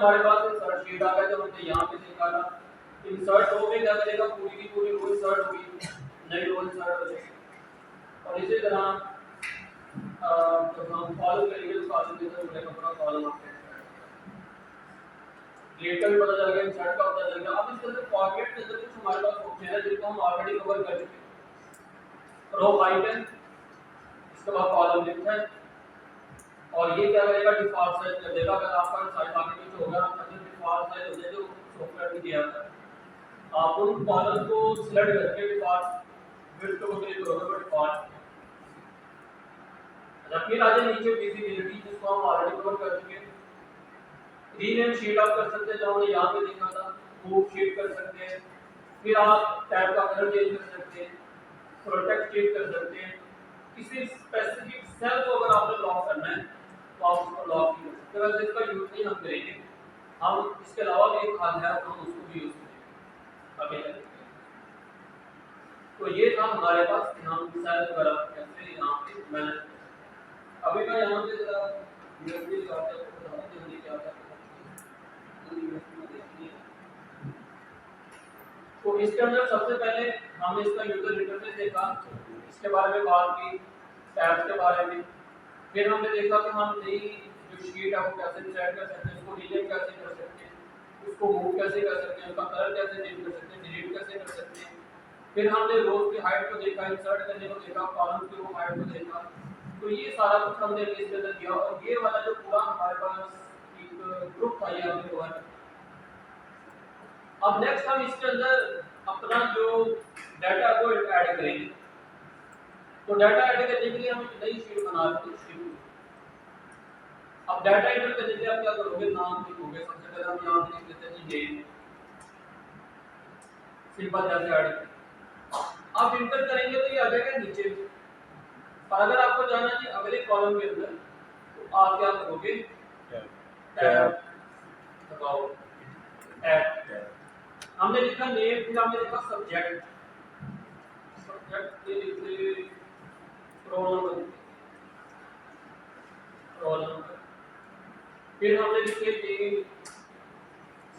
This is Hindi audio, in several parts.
हमारे पास इंसर्ट शीट आ गया जो हमने यहाँ पे निकाला। इंसर्ट रो में क्या करेगा, पूरी की पूरी रो इंसर्ट होगी, नई रो इंसर्ट हो जाएगी। और इसी तरह जब हम कॉलम करेंगे तो कॉलम के अंदर पूरा पूरा कॉलम आपके डेट का भी पता चल गया, इंसर्ट का पता चल गया। अब इसके अंदर फॉर्मेट के अंदर कुछ हमारे पास ऑप्शन है जिनको हम ऑलरेडी कवर कर चुके हैं। रो हाइट है, इसके बाद कॉलम लेंथ है, और ये क्या करेगा, डिफॉल्ट साइज कर देगा। अगर आपका साइज आगे पीछे होगा तो डिफॉल्ट साइज हो जाए जो सॉफ्टवेयर में दिया था। आप उन कॉलम को सिलेक्ट करके डिफॉल्ट विड्थ को क्लिक करोगे डिफॉल्ट। अच्छा, फिर आ जाए नीचे विजिबिलिटी जिसको हम ऑलरेडी कवर कर चुके हैं। रीनेम शीट आप कर सकते हैं जो हमने यहाँ पे देखा था, मूव शीट कर सकते हैं। फिर आप टैब का कलर चेंज कर सकते हैं, प्रोटेक्ट शीट कर सकते हैं। किसी स्पेसिफिक सेल को अगर आपने लॉक करना है तो आप उसको लॉक भी कर सकते हैं। वैसे इसका यूज नहीं हम करेंगे, हम इसके अलावा भी एक खाल है हम उसको भी यूज करेंगे आगे। तो ये था हमारे पास कि हम सेल वगैरह कैसे यहाँ पे मैनेज। अभी मैं यहाँ पे जरा यूएसबी लगाता हूँ, बताता हूँ क्या था। तो इसके अंदर सबसे पहले हमने इसका यूजर इंटरफेस देखा, इसके बारे में बात की, टैब्स के बारे में। फिर हमने देखा कि हम नई जो शीट है वो कैसे सेट कर सकते हैं, उसको रीनेम कैसे कर सकते हैं, उसको मूव कैसे कर सकते हैं, उसका कलर कैसे चेंज कर सकते हैं, डिलीट कैसे कर सकते हैं। फिर हमने रोज की हाइट को देखा, इंसर्ट करने को देखा, कॉलम की रो हाइट को देखा। तो ये सारा कुछ हमने इसके अंदर किया, और ये वाला जो पूरा हमारे पास एक ग्रुप था ये हमने कवर किया। अब नेक्स्ट हम इसके अंदर अपना जो डाटा को ऐड करेंगे। तो डाटा ऐड करने के लिए हम एक नई शीट बना रहे हैं, शीट। अब डाटा एंटर करने के लिए आप क्या करोगे, नाम लिखोगे। सबसे पहले हम यहाँ पे लिख देते हैं नेम, सिंपल जैसे ऐड। आप इंटर करेंगे तो ये आ जाएगा नीचे। और अगर आपको जाना है अगले कॉलम के अंदर तो आप क्या करोगे, टैब दबाओ, टैब। हमने लिखा नेम, फिर हमने लिखा सब्जेक्ट, सब्जेक्ट के लिखे रोल नंबर, फिर हमने लिखे नेम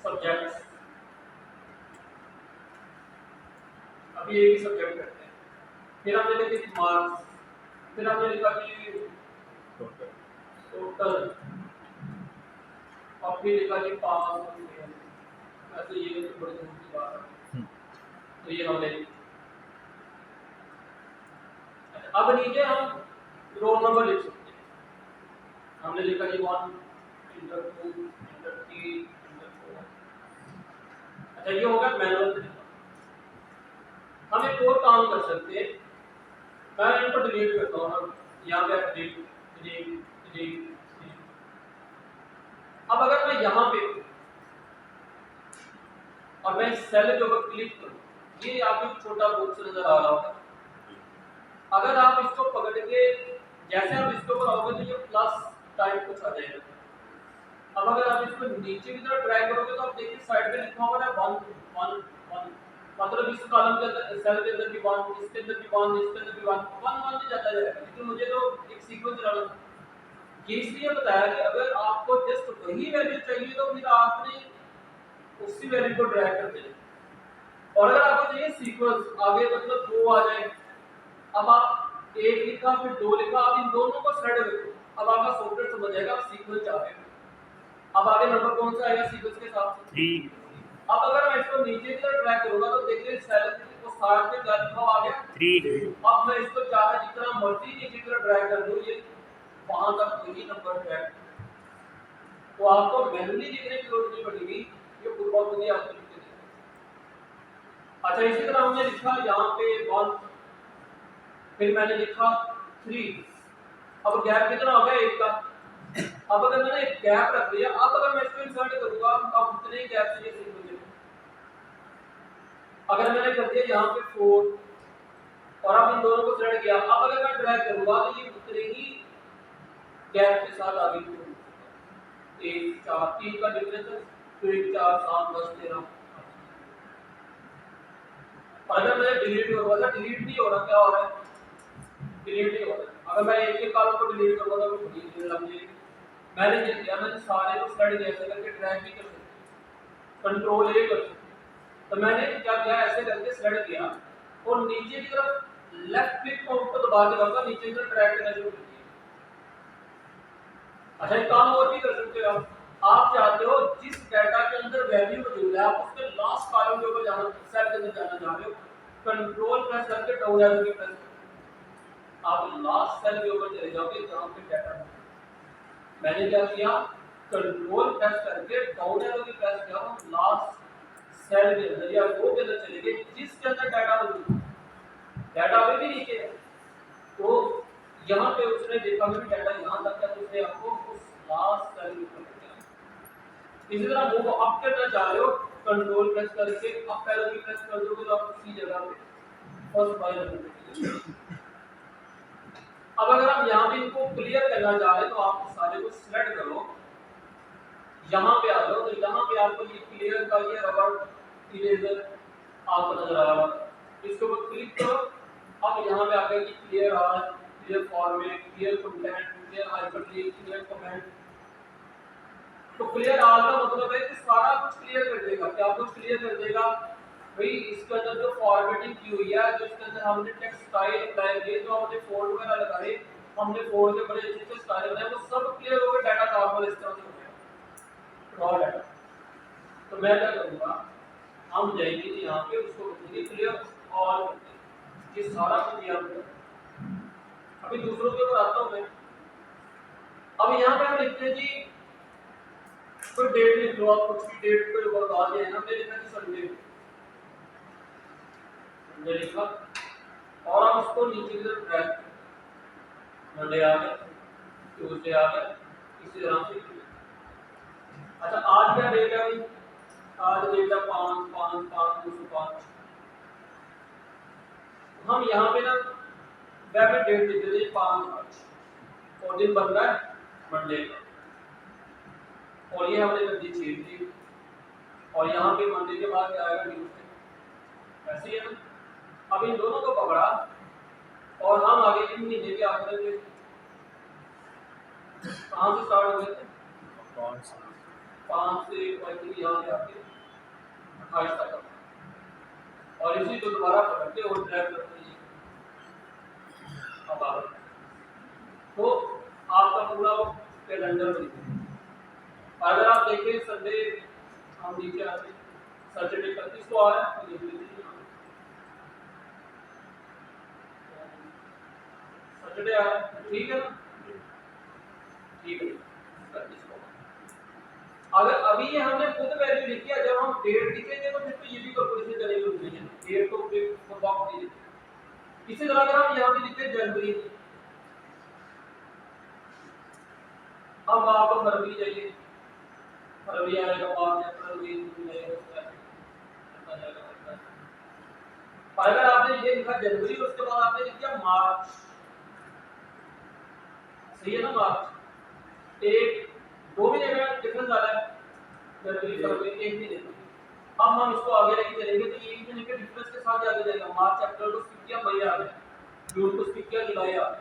सब्जेक्ट। अभी एक ही सब्जेक्ट करते हैं। फिर हमने लिखे मार्क्स, फिर हमने लिखा कि टोटल, और फिर लिखा कि पास। ऐसे ये तो बड़ी दूर की बात है, तो ये हमने। अब नीचे हम रोल नंबर लिख सकते हैं। हमने लिखा कि 1 इंटर 2 इंटर 3 इंटर 4। अच्छा, ये होगा मैनुअल। हम एक और काम कर सकते हैं, मैं इनको डिलीट करता हूँ। हम यहाँ पे डिलीट डिलीट डिलीट। अब अगर मैं यहाँ पे और मैं सेल के ऊपर क्लिक करूँ, ये आपको छोटा बॉक्स नजर आ रहा होगा। अगर आप इसको पकड़ के जैसे आप इसके ऊपर आओगे तो ये प्लस टाइप कुछ आ जाएगा। अब अगर आप इसको नीचे की तरफ ड्रैग करोगे तो आप देखिए साइड पे लिखा हुआ है 1 1 1, मतलब इस कॉलम के अंदर, सेल के अंदर भी 1, इसके अंदर भी 1, इसके अंदर भी 1 1 1 जाता जाएगा। लेकिन मुझे तो एक सीक्वेंस डालना था। ये इसलिए बताया कि अगर आपको जस्ट वही वैल्यू चाहिए तो फिर आपने उसी वैल्यू को ड्रैग कर देना, और अगर आपको चाहिए सीक्वेंस आगे मतलब 2 आ जाए, अब आप 1 लिखा फिर 2 लिखा, आप इन दोनों को सेलेक्ट करो। अब आपका सॉफ्टवेयर समझ जाएगा सीक्वेंस चाहेगा। अब आगे नंबर कौन सा आएगा सीक्वेंस के हिसाब से 3। अब अगर मैं इसको नीचे की तरफ ड्रैग करूंगा तो देखिए सेल को साथ में क्या लिखा हुआ आ गया 3। अब मैं इसको चाहे जितना मर्जी नीचे की तरफ ड्रैग कर दूं, ये वहां तक वही नंबर ड्रैग, तो आपको मैन्युअली लिखने की जरूरत नहीं पड़ेगी, ये फुटबॉल खुद ही आपको लिख के देगा। अच्छा, इसी तरह हमने लिखा यहाँ पे 1, फिर मैंने लिखा 3। अब गैप कितना हो गया 1 का। अब अगर मैंने एक गैप रख दिया, अब अगर मैं इसको इंसर्ट करूंगा अब उतने ही गैप से ये सिंक हो जाएगा। अगर मैंने कर दिया यहाँ पे 4 और अब इन दोनों को सेलेक्ट किया, अब अगर मैं ड्रैग करूंगा तो ये उतने ही गैप के साथ आगे बढ़ेगा। 1 4 3 का डिफरेंस है, तो 1 4 7 10 13। और अगर मैं डिलीट करूंगा तो डिलीट नहीं हो रहा, क्या हो रहा है, डिलीट नहीं हो रहा। अगर मैं एक एक कॉलम को डिलीट करूंगा तो डिलीट लग जाएगी। मैंने क्या किया, मैंने सारे को स्लाइड ऐसे करके ड्रैग भी कर सकते, कंट्रोल ए कर सकते। तो मैंने क्या किया, ऐसे करके स्लाइड किया और नीचे की तरफ लेफ्ट क्लिक को ऊपर दबा के रखा, नीचे की तरफ ड्रैग करना शुरू कर दिया। अच्छा, एक काम और भी कर सकते हो आप चाहते हो जिस डाटा के अंदर वैल्यू मौजूद है, आप उसके लास्ट कॉलम के ऊपर जाना, सेल के अंदर जाना चाह रहे हो, कंट्रोल प्रेस करके डाउन एरो की प्रेस करो, आप लास्ट सेल के ऊपर चले जाओगे जहां पे डाटा है। मैंने क्या किया, कंट्रोल प्रेस करके डाउन एरो की प्रेस किया और लास्ट सेल के अंदर या रो के अंदर चले गए जिसके अंदर डाटा मौजूद है। डाटा अभी भी नीचे है, तो यहाँ पे उसने देखा कि डाटा यहाँ तक है, तो उसने आपको उस लास्ट सेल के ऊपर लेके आया। इसी तरह मूव अप करना चाह रहे हो, कंट्रोल प्रेस करके अप एरो की प्रेस कर दोगे तो आप उसी जगह पे फर्स्ट बार मिलेगा। अब अगर आप यहाँ पे इनको क्लियर करना चाह रहे हैं तो आप सारे को सिलेक्ट करो, यहाँ पे आ जाओ, तो यहाँ पे आपको ये क्लियर का ये रबर इरेजर आपको नजर आ रहा है, इसके ऊपर क्लिक करो। अब यहाँ पे आकर clear all, clear format, clear content, clear hyperlink, clear comment. तो क्लियर आल का मतलब है कि सारा कुछ क्लियर कर देगा। क्या कुछ क्लियर कर देगा भाई, इसके अंदर जो फॉर्मेटिंग की हुई है, जो इसके अंदर हमने टेक्स्ट स्टाइल अप्लाई किए, जो हमने फोल्ड वगैरह लगाए, हमने फोल्ड के बड़े अच्छे से स्टाइल बनाए, वो सब क्लियर हो गए। डाटा नॉर्मल इस तरह से हो गया रॉ डाटा। तो मैं क्या करूँगा, हम जाएंगे यहाँ पे उसको रखेंगे क्लियर और ये सारा कुछ यहाँ पे। अभी दूसरों के ऊपर आता हूँ मैं। अब यहाँ पे हम लिखते हैं जी कोई डेट लिख लो, आप कुछ भी डेट पे बता दिया है ना, मैं लिखा कि संडे, संडे लिखा और आप उसको नीचे की तरफ ड्रैग, मंडे आ गया, ट्यूसडे आ गया, इसी तरह से। अच्छा, आज क्या डेट है भाई, आज डेट है 5/5/5/2005। हम यहाँ पे ना वेब में डेट लिख देते हैं 5 मार्च और दिन बन रहा है मंडे का, और ये हमने कर दी 6 थी, और यहाँ पे मंडे के बाद क्या आएगा, ट्यूसडे। ऐसे ही है ना। अब इन दोनों को पकड़ा और हम आगे इन महीने के आंकड़े में कहाँ से स्टार्ट हुए थे, 5 से यहाँ पे आके 28 तक, और इसी को दोबारा पकड़ते और ड्रैग करते हैं। अब आ तो आपका पूरा कैलेंडर बन गया। अगर आप देखें संडे, हम नीचे आते सैटरडे 31 को आ रहा है, तो लिख लेते हैं सैटरडे आ रहा है, ठीक है ना, ठीक है 31 को। अगर अभी ये हमने खुद वैल्यू लिखी है, जब हम डेट लिखेंगे तो फिर तो ये भी कैलकुलेशन करेंगे उसमें, डेट तो फिर बॉक्स नहीं लिखेंगे। इसी तरह अगर हम यहाँ पे लिखते हैं जनवरी, अब आपको फरवरी चाहिए, फरवरी आएगा, मार्च, अप्रैल, मई, जून, जुलाई, अगस्त। और अगर आपने ये लिखा जनवरी, उसके बाद आपने लिख दिया मार्च, सही है ना, मार्च, एक 2 महीने में डिफरेंस आ रहा है, जनवरी फरवरी 1 महीने में। अब हम इसको आगे लेके चलेंगे तो 1 महीने के डिफरेंस के साथ आगे जाएगा, मार्च अप्रैल को स्किप किया, मई आ गया, जून को स्किप किया, जुलाई आ गया,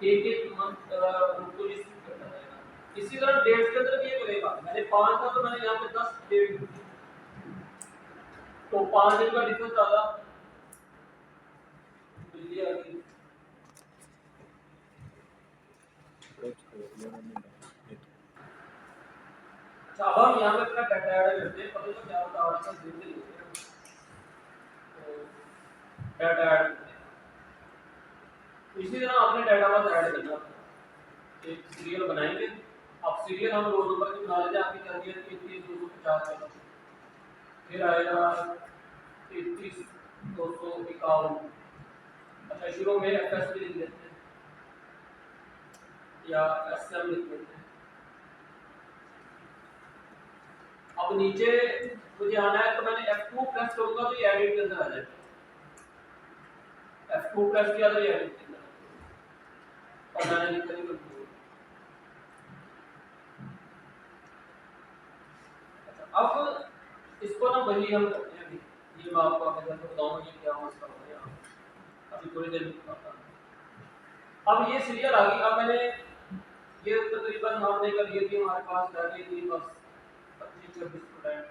एक मंथ उनको स्किप करना जाएगा। इसी तरह डेट्स के अंदर भी ये करेगा। मैंने 5 था तो मैंने यहाँ पे 10 डेट दी, तो 5 दिन का डिफरेंस आ रहा, बिजली आ गई। अच्छा, अब हम यहाँ पे अपना डाटा ऐड करते हैं, पता तो क्या होता है, आर्टिकल देते हैं तो डाटा ऐड करते हैं। इसी तरह आपने डाटा बस ऐड करना, एक सीरियल बनाएंगे। अब सीरियल हम रोज नंबर की बना लेते हैं, आपकी कर दिया 33 250, फिर आएगा 33 251। अच्छा, शुरू में एफएस लिख लेते हैं या एसएम लिख लेते हैं। अब नीचे मुझे आना है तो मैंने F2 प्रेस करूंगा तो ये एडिट के अंदर आ जाएगा, F2 प्रेस किया तो ये एडिट के अंदर, और मैंने लिखा नहीं कंट्रोल। अच्छा, अब इसको ना वही हम करते हैं, अभी ये मैं आपको आगे जाकर बताऊंगा ये क्या मसला हो गया, अभी थोड़ी देर में बताता हूं। अब ये सीरियल आ गई। अब मैंने ये तकरीबन हमने कर लिए थी, हमारे पास रह गई थी बस 25-26 स्टूडेंट,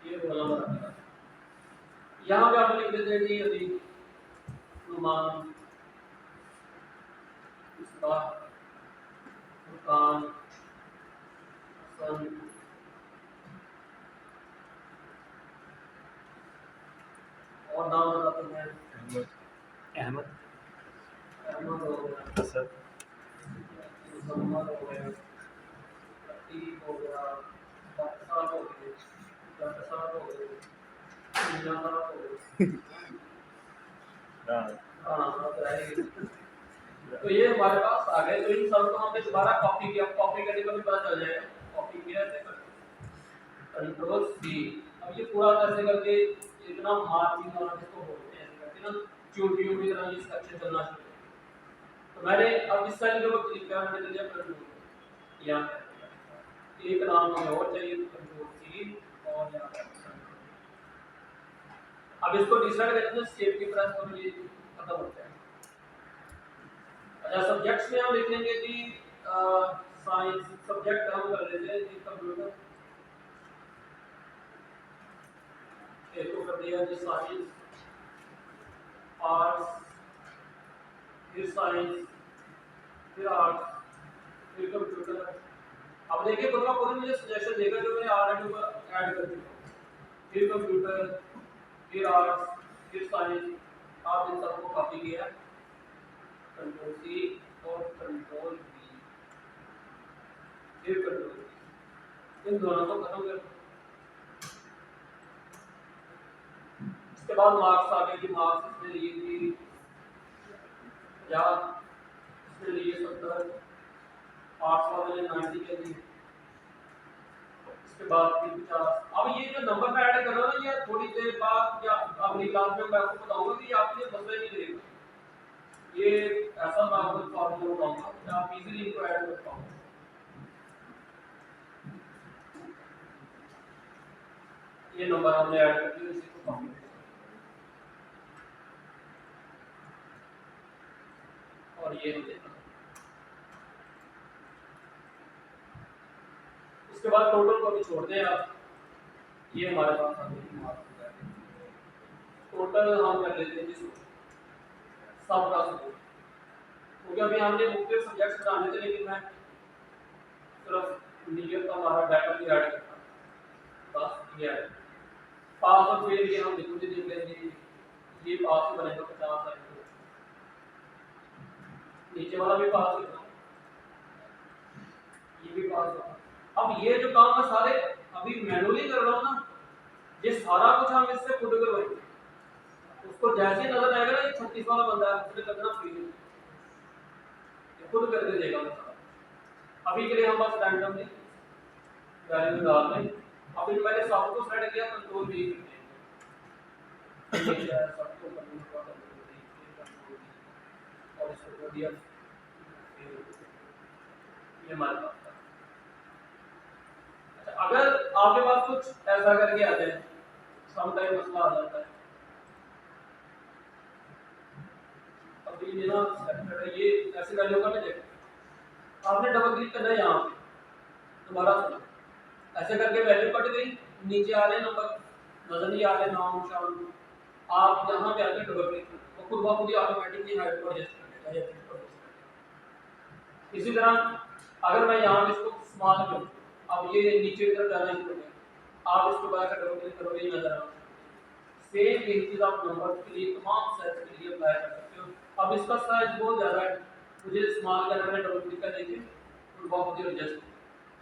ये रोल नंबर आएगा। यहाँ पे आप लिख देते हैं जी अभी नुमान, इसका फुरकान, हसन, और नाम बताते हैं अहमद, अहमद हो गया, असद, मुसम्मद हो गया, लतीफ हो गया, डॉक्टर साहब हो गए, डॉक्टर साहब हो गए, इंजीनियर साहब हो गए, हाँ सब रहेंगे। तो ये हमारे पास आ गए। तो इन सब को हमने दोबारा कॉपी किया, कॉपी करने का भी पता चल जाएगा कॉपी किया ऐसे करके कंट्रोल सी। अब ये पूरा ऐसे करके इतना मार्जिन वाला इसको बोलते हैं, ऐसे करके ना ट्यूब की तरह ये स्ट्रक्चर चलना शुरू हो। तो मैंने अब इस साइड के ऊपर क्लिक किया, मैंने दिया कंट्रोल, यहाँ एक नाम हमें और चाहिए तो कंट्रोल सी, और यहाँ पे अब इसको डिसाइड करके ना सेव की प्रेस करो, ये खत्म हो जाएगा। अच्छा सब्जेक्ट्स में हम लिख लेंगे कि साइंस सब्जेक्ट हम कर लेते हैं जी कंप्यूटर, एक को कर दिया जी साइंस, आर्ट्स, फिर साइंस, फिर आर्ट्स, फिर कंप्यूटर। अब देखिए पूरा पूरा मुझे सजेशन देगा जो मैंने ऑलरेडी ऊपर ऐड कर दिया, फिर कंप्यूटर, फिर आर्ट्स, फिर साइंस। आप इन सबको कॉपी किया, कंट्रोल सी और कंट्रोल वी, फिर कंट्रोल वी, इन दोनों को खत्म कर। इसके बाद मार्क्स आ गए कि मार्क्स इसने लिए थी 50, इसने लिए 70, आर्ट्स वाले ने 90 के लिए, इसके बाद फिर 50। अब ये जो नंबर पे ऐड कर रहा हूं ना, ये थोड़ी देर बाद या अगली क्लास में मैं आपको बताऊंगा कि आपके लिए मसला नहीं करेगा। ये ऐसा मैं आपको फॉर्मूला बताऊंगा कि आप इजीली इनको ऐड कर पाओगे। ये नंबर हमने ऐड कर दिया, इसी को कॉपी और ये हम देना। इसके बाद टोटल को भी छोड़ दें आप, ये हमारे पास आ गई मार्क्स। टोटल हम कर लेते हैं जिसको सब का सब, क्योंकि अभी हमने मुख्य सब्जेक्ट्स बनाने थे, लेकिन मैं सिर्फ नियत का हमारा डाटा भी ऐड करता बस ये है। पास और फेल ये हम बिल्कुल भी देख लेंगे, ये पास ही बनेगा 50 है, नीचे वाला भी पास होगा, ये भी पास होगा। अब ये जो काम मैं सारे अभी मैनुअली कर रहा हूँ ना, ये सारा कुछ हम इससे खुद करवाएंगे। उसको जैसे नजर आएगा ना ये 36 वाला बंदा है, उसने करना फ्री है, ये खुद करके देगा सारा। अभी के लिए हम बस रैंडमली वैल्यू डाल दें। अब इन मैंने सबको सेलेक्ट किया, कंट्रोल वी सबको करने के बाद और इसको कर दिया, ये हमारे पास। अच्छा अगर आपके पास कुछ ऐसा करके आ जाए, सम टाइम मसला आ जाता है, अभी ये ना सेलेक्टेड है, ये ऐसे वैल्यू का नहीं, आपने डबल क्लिक करना है यहाँ पे, दोबारा सुनो, ऐसे करके वैल्यू कट गई, नीचे आ रहे नंबर नजर नहीं आ रहे, नाम शाम, आप यहाँ पे आके डबल क्लिक करो, वो खुद ब खुद ही ऑटोमेटिकली हाइड को एडजस्ट कर देगा या फिट को एडजस्ट कर देगा। इसी तरह अगर मैं यहाँ पे इसको स्मॉल करूँ, अब ये नीचे की तरफ जाना शुरू हो गया, आप इसको बड़ा कर डबल क्लिक करोगे, ये नजर आ रहा है। सेम यही चीज आप नंबर के लिए तमाम सेल्स के लिए अप्लाई कर सकते हो। अब इसका साइज बहुत ज्यादा है, मुझे स्मॉल करना है, डबल क्लिक कर देंगे और बहुत ही एडजस्ट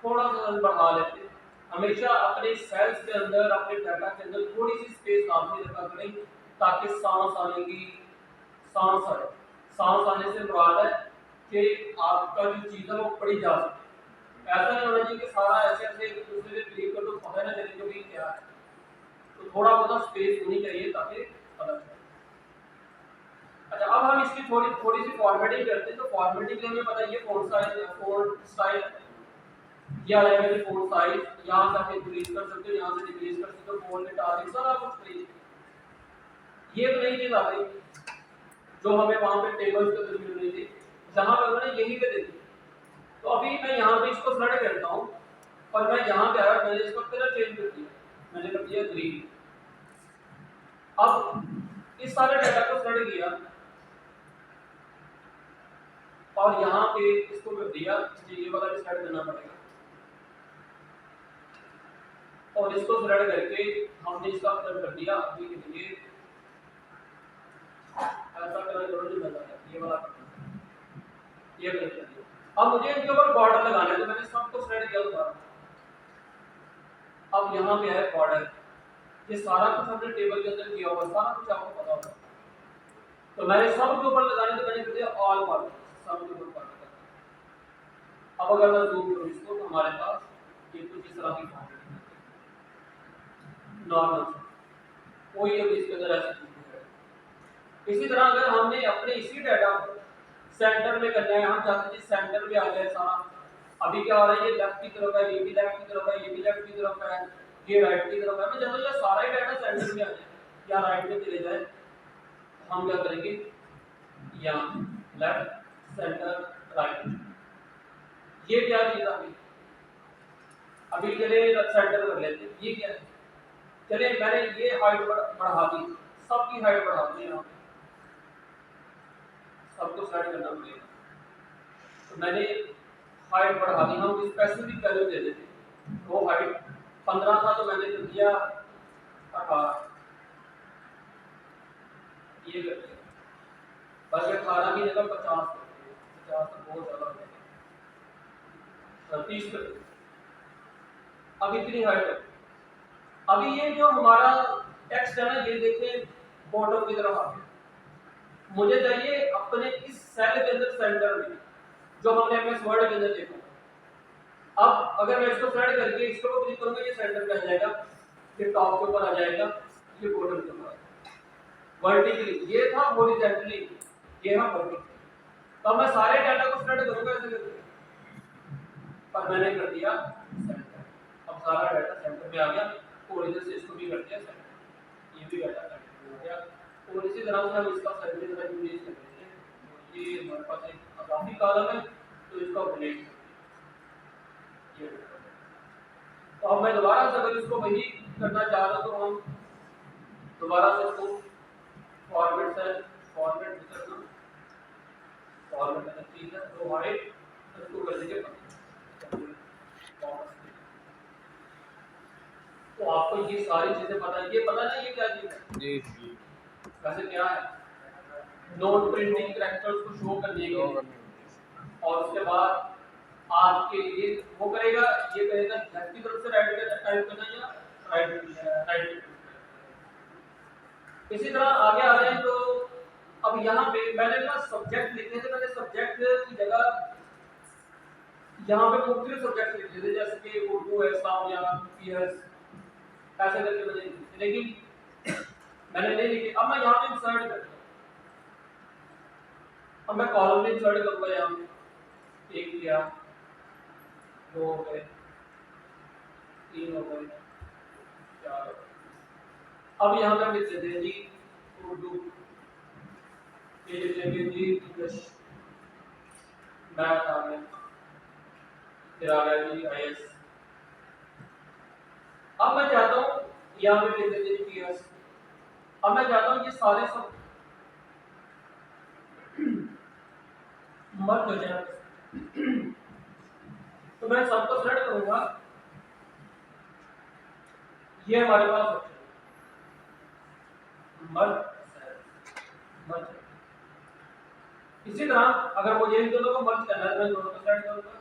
थोड़ा सा बढ़ा लेते हैं। हमेशा अपने सेल्स के अंदर, अपने डाटा के अंदर थोड़ी सी स्पेस लाजमी रखा करें, ताकि सांस आने की सांस आए। सांस आने से मुराद है कि आपका जो चीज़ है वो पढ़ी जा सके। ऐसा नहीं होना चाहिए कि सारा ऐसे ऐसे एक दूसरे से क्लिक कर दो, पता ना चले कि क्या है। तो थोड़ा बहुत स्पेस होनी चाहिए ताकि पता चले। अच्छा अब हम इसकी थोड़ी थोड़ी सी फॉर्मेटिंग करते हैं। तो फॉर्मेटिंग के लिए हमें पता है ये फॉन्ट साइज, फॉन्ट स्टाइल, या लेवल की फॉन्ट साइज, यहाँ से आप इंक्रीज कर सकते हो, यहाँ से डिक्रीज कर सकते हो, फॉन्ट इटालिक सारा कुछ चाहिए। ये तो नई चीज आ गई जो हमें वहां पे टेबल्स के अंदर मिल रही थी, जहां पे उन्होंने यही पे देखी तो अभी मैं यहाँ पे इसको सेलेक्ट करता हूँ और मैं यहाँ पे आया, मैंने इसका कलर चेंज कर दिया, मैंने कर दिया ग्रीन। अब इस सारे डाटा को सेलेक्ट किया और यहाँ पे इसको कर दिया, ये वाला भी सेलेक्ट करना पड़ेगा और इसको सेलेक्ट करके हमने इसका कलर कर दिया। अभी के लिए ऐसा कलर करो जो नजर आए, ये वाला करना, ये कलर कर दिया। अब मुझे इनके ऊपर बॉर्डर लगाना है, तो मैंने सबको सेलेक्ट किया दोबारा। अब यहाँ पे है बॉर्डर, ये सारा कुछ हमने टेबल के अंदर किया हुआ, सारा कुछ आपको पता होगा। तो मैंने सब के ऊपर लगाने, तो मैंने कर दिया ऑल बॉर्डर, सब के ऊपर बॉर्डर कर दिया। अब अगर मैं जूम करूँ इसको, तो हमारे पास ये कुछ इस तरह की फॉर्म नॉर्मल कोई अब इसके अंदर ऐसी चीज नहीं है। इसी तरह अगर हमने अपने इसी डाटा को सेंटर में करना है, हम चाहते हैं सेंटर में आ जाए सारा। अभी क्या हो रहा है, ये लेफ्ट की तरफ है, ये भी लेफ्ट की तरफ है, ये भी लेफ्ट की तरफ है, ये राइट की तरफ है। मैं चाहता हूँ ये सारा ही डाटा सेंटर में आ जाए या राइट में चले जाए। तो हम क्या करेंगे, यहाँ लेफ्ट सेंटर राइट, ये क्या चीज अभी चले सेंटर कर लेते हैं। ये क्या है, चले मैंने ये हाइट बढ़ा दी, सबकी हाइट बढ़ा दी, यहाँ सबको सेट करना पड़ेगा। तो मैंने हाइट बढ़ा दी, हम स्पेसिफिक वैल्यू दे देते, वो हाइट 15 था तो मैंने कर दिया 18, ये कर दिया, बल्कि 18 की जगह 50 कर दिया, 50 तो बहुत ज्यादा हो जाएगा, 30 कर दिया। अब इतनी हाइट है। अभी ये जो हमारा टेक्स्ट है ना, ये देखें बॉटम की तरफ आ गया। मुझे चाहिए अपने इस सेल के अंदर सेंटर में, जो हमने एमएस वर्ड के अंदर देखा। अब अगर मैं इसको सेलेक्ट करके इसको क्लिक करूंगा, ये सेंटर पे आ जाएगा, ये टॉप के ऊपर आ जाएगा, ये बॉटम के ऊपर आ जाएगा। वर्टिकली ये था, हॉरिजॉन्टली ये है वर्टिकली। तो मैं सारे डाटा को सेलेक्ट करूंगा ऐसे करके, पर मैंने कर दिया सेंटर। अब सारा डाटा सेंटर में आ गया और इधर से इसको भी कर दिया सेंटर, ये भी डाटा सेंटर में आ गया। और इसी तरह से हम इसका सर्वे जरा यूज कर लेते हैं। ये हमारे पास एक अकाउंटिंग कॉलम है, तो इसको अपडेट ये। तो अब मैं दोबारा से अगर इसको वही करना चाह रहा हूं, तो हम दोबारा से इसको फॉर्मेट से फॉर्मेट करना, फॉर्मेट करना ठीक है, तो हमारे इसको कर देंगे। तो आपको ये सारी चीजें पता है, ये पता नहीं ये क्या चीज है जी जी, वैसे क्या है, नोट प्रिंटिंग कैरेक्टर्स को शो करने के लिए, और उसके बाद आपके ये वो करेगा, ये कहेगा लेफ्ट की तरफ से राइट का टाइप करना या राइट। इसी तरह आगे आ जाए तो अब यहाँ पे मैंने ना सब्जेक्ट लिखे थे, मैंने सब्जेक्ट की जगह यहाँ पे मुख्तलिफ सब्जेक्ट लिखे थे, जैसे कि उर्दू है, इस्लामिया, पीएस, ऐसे करके मैंने, लेकिन मैंने नहीं लिखे। अब मैं यहाँ पे इंसर्ट करता हूँ, अब मैं कॉलम में इंसर्ट करूँगा, यहाँ पे एक किया, 2 हो गए, 3 हो गए, 4 हो गए। अब यहाँ पे लिख देते हैं जी उर्दू, ये लिख लेंगे जी इंग्लिश, मैथ आ गया, फिर आ गया जी आईएस। अब मैं चाहता हूँ यहाँ पे लिख देते हैं पीएस। अब मैं चाहता हूँ ये सारे सब मर्ज हो जाए, तो मैं सबको सेलेक्ट करूंगा, ये हमारे पास मर्ज मर्ज। इसी तरह अगर मुझे इन दोनों को मर्ज करना है, तो मैं दोनों को सेलेक्ट करूंगा,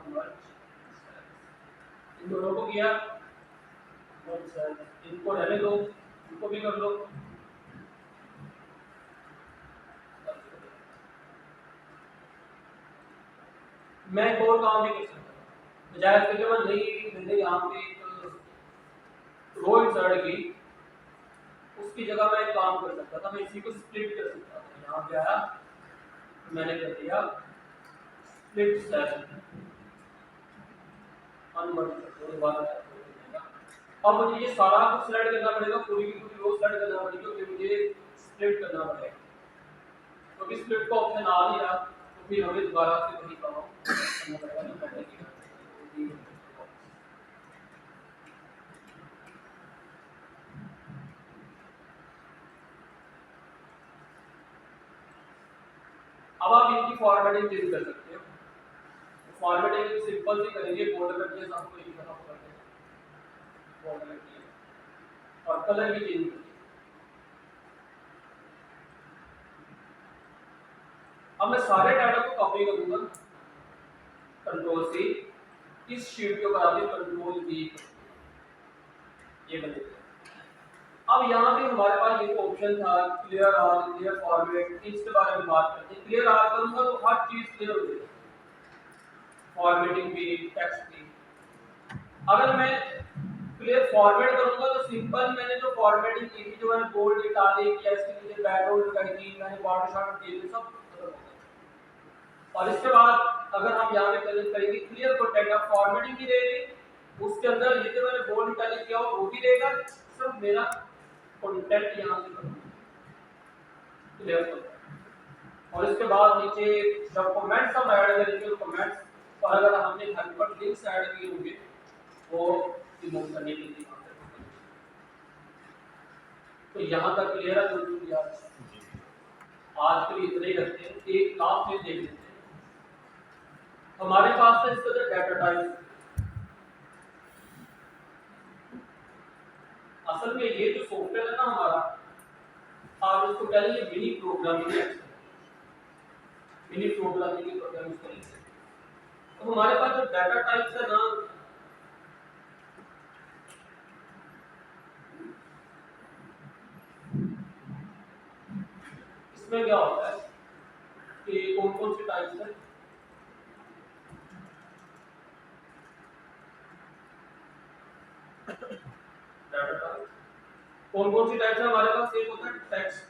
मर्ज, इन दोनों को किया मर्ज, इनको रहने दो, इनको भी कर लो। मैं एक और काम भी कर सकता हूँ, बजाय इसके कि मैं नहीं, मैंने यहाँ पे एक रो इंसर्ट की, उसकी जगह मैं एक काम कर सकता था, मैं इसी को स्प्लिट कर सकता था। यहाँ पे आया, मैंने कर दिया स्प्लिट सेल, अनमर्ज। अब मुझे ये सारा कुछ सेलेक्ट करना पड़ेगा, पूरी की पूरी रो सेलेक्ट करना पड़ेगी, क्योंकि मुझे स्प्लिट करना पड़ेगा, क्योंकि स्प्लिट का ऑप्शन आ नहीं रहा, फिर हमें दोबारा से वही काम करना पड़ेगा जो पहले किया था। अब आप इनकी फॉर्मेटिंग चेंज कर सकते हो। फॉर्मेटिंग सिंपल सी करेंगे, बोल्ड कर दिया, सबको एक तरफ कर देंगे, बोल्ड कर दिया और कलर भी चेंज कर दिया। अब मैं सारे डाटा को कॉपी करूंगा, कंट्रोल सी, इस शीट के ऊपर आके कंट्रोल वी, ये बनेगा। अब यहाँ पे हमारे पास ये ऑप्शन था क्लियर ऑल, क्लियर फॉर्मेट, इसके बारे में बात करते हैं। क्लियर ऑल करूंगा तो हर चीज क्लियर हो जाएगी, फॉर्मेटिंग भी, टेक्स्ट भी। अगर मैं क्लियर फॉर्मेट करूंगा तो सिंपल मैंने जो फॉर्मेटिंग की थी, जो मैंने बोल्ड इटालिक या इसके नीचे बैकग्राउंड लगाई थी, मैंने बॉर्डर शॉर्ट दिए थे, सब खत्म हो गया। और इसके बाद अगर हम यहाँ पे करेंगे क्लियर कंटेंट, अब फॉर्मेटिंग की रहेगी, उसके अंदर ये जो मैंने बोल्ड इटालिक किया वो भी रहेगा, सब मेरा कंटेंट यहाँ से क्लियर कर। और इसके बाद नीचे जब कमेंट्स हम ऐड करेंगे तो कमेंट्स, और अगर हमने हाइपर लिंक्स ऐड किए होंगे वो रिमूव करने के लिए। तो यहाँ तक क्लियर है दोस्तों यार? आज के लिए इतना ही रखते हैं। एक लास्ट चीज देख लेते हैं, हमारे पास है इसका डाटा टाइप। असल में ये जो सॉफ्टवेयर है ना हमारा, आप इसको कह लीजिए मिनी प्रोग्रामिंग है, मिनी प्रोग्रामिंग प्रोग्राम करेंगे। तो हमारे पास जो डाटा टाइप्स है ना, इसमें क्या होता है कि कौन कौन से टाइप्स है। डाटा टाइप कौन कौन सी टाइप्स है हमारे पास? एक होता है टेक्स्ट,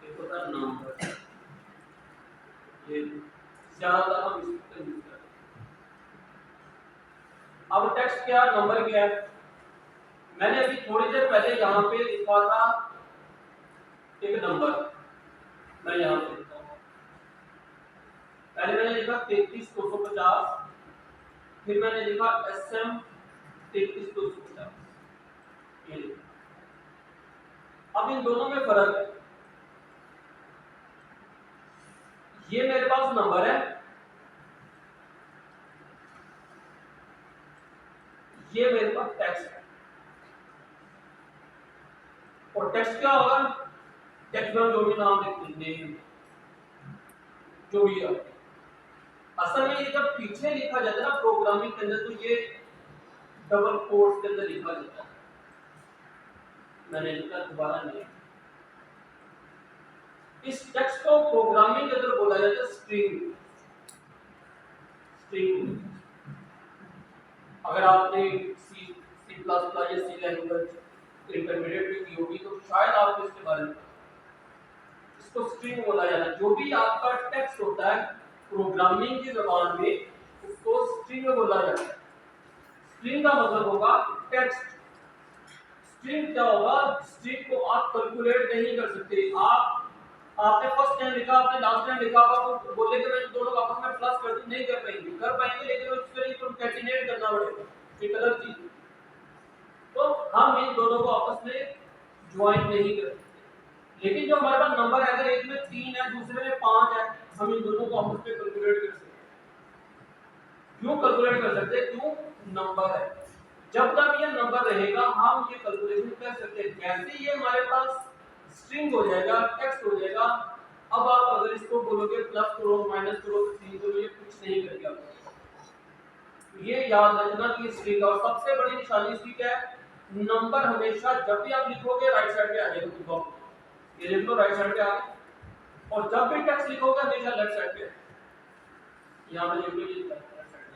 एक होता है नंबर, ये ज्यादातर हम इसको यूज करते हैं। अब टेक्स्ट क्या, नंबर क्या है? मैंने अभी थोड़ी देर पहले यहाँ पे लिखा था एक नंबर, मैं यहाँ पे लिखता हूँ। पहले मैंने लिखा 33250, फिर मैंने लिखा SM 33250। अब इन दोनों में फर्क है, ये मेरे पास नंबर है, ये मेरे पास टेक्स्ट है। और टेक्स्ट क्या होगा? टेक्स्ट में जो भी नाम लिखेंगे, जो भी है। असल में ये जब पीछे लिखा जाता है ना प्रोग्रामिंग के अंदर, तो ये डबल कोट्स के अंदर लिखा जाता है। मैंने लिखा दोबारा नहीं, इस टेक्स्ट को प्रोग्रामिंग के अंदर बोला जाता है स्ट्रिंग। स्ट्रिंग अगर आपने सी प्लस प्लस या सी लैंग्वेज इंटरमीडिएट में की होगी तो शायद आपको इसके बारे में, इसको स्ट्रिंग बोला जाता है। जो भी आपका टेक्स्ट होता है प्रोग्रामिंग की ज़बान में, उसको स्ट्रिंग बोला जाता है। स्ट्रिंग का मतलब होगा टेक्स्ट। स्ट्रिंग क्या होगा? स्ट्रिंग को आप कैलकुलेट नहीं कर सकते। आपने फर्स्ट टाइम लिखा, आपने लास्ट टाइम लिखा, आप बोले कि मैं दोनों को आपस में प्लस कर दूं, नहीं कर पाएंगे, लेकिन उसके लिए कंकैटिनेट करना पड़ेगा, एक अलग चीज। तो हम इन दोनों को आपस में ज्वाइन नहीं कर सकते। लेकिन जो हमारे पास नंबर है, अगर एक में 3 है, दूसरे में 5 है, हम इन दोनों को आपस में कैलकुलेट कर सकते हैं। क्यों कैलकुलेट कर सकते हैं? क्यों? नंबर है। जब तक ये नंबर रहेगा हम ये कैलकुलेशन कर सकते हैं। जैसे ये हमारे पास स्ट्रिंग हो जाएगा, टेक्स्ट हो जाएगा, अब आप अगर इसको बोलोगे प्लस करो, माइनस करो, स्ट्रिंग करो, ये कुछ नहीं करेगा। ये याद रखना कि स्ट्रिंग, और सबसे बड़ी निशानी इसकी क्या है? नंबर हमेशा जब भी आप लिखोगे राइट साइड पे आ जाएगा। ये लिख लो राइट साइड पे आ गया, और जब भी टेक्स्ट लिखोगे हमेशा लेफ्ट साइड पे, यहाँ पे लिख लो ये लेफ्ट साइड पे।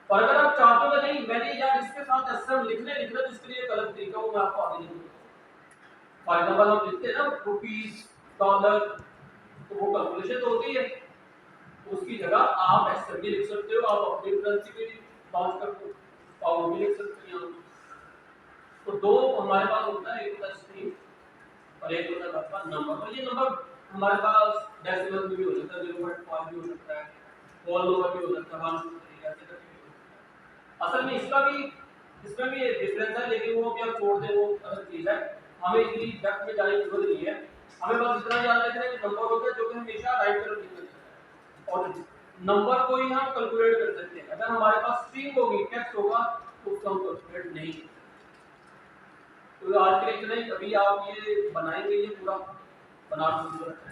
और अगर आप चाहते हो नहीं मैंने यार इसके साथ SM लिखना तो इसके लिए एक अलग तरीका वो मैं आपको आगे लिखूंगा। फॉर एग्जांपल हम लिखते हैं ना रुपीस, डॉलर, तो वो कैलकुलेशन तो होती है, उसकी जगह आप SM भी लिख सकते हो, आप अपनी करेंसी भी लॉन्च कर दो और वो भी लिख सकते हैं। तो दो हमारे पास होता है, एक होता है स्ट्रिंग और एक होता है आपका नंबर। और ये नंबर हमारे पास डेसिमल में भी हो सकता है, 0.5 भी हो सकता है, होल नंबर भी हो सकता है, 1 ऐसे करके भी हो सकता है। असल में इसमें भी एक डिफरेंस है, लेकिन वो भी आप छोड़ दें, वो अलग चीज़ है। हमें इतनी डेप्थ में जाने की जरूरत नहीं है। हमें बस इतना याद रखना है कि नंबर होता है जो कि हमेशा राइट तरफ लिखा जाता है, और नंबर को ही हम कैलकुलेट कर सकते हैं। अगर हमारे पास स्ट्रिंग होगी, टेक्स्ट होगा, तो उसको हम कैलकुलेट नहीं कर सकते। तो आज के लिए इतना ही। अभी आप ये बनाएंगे, ये पूरा बना के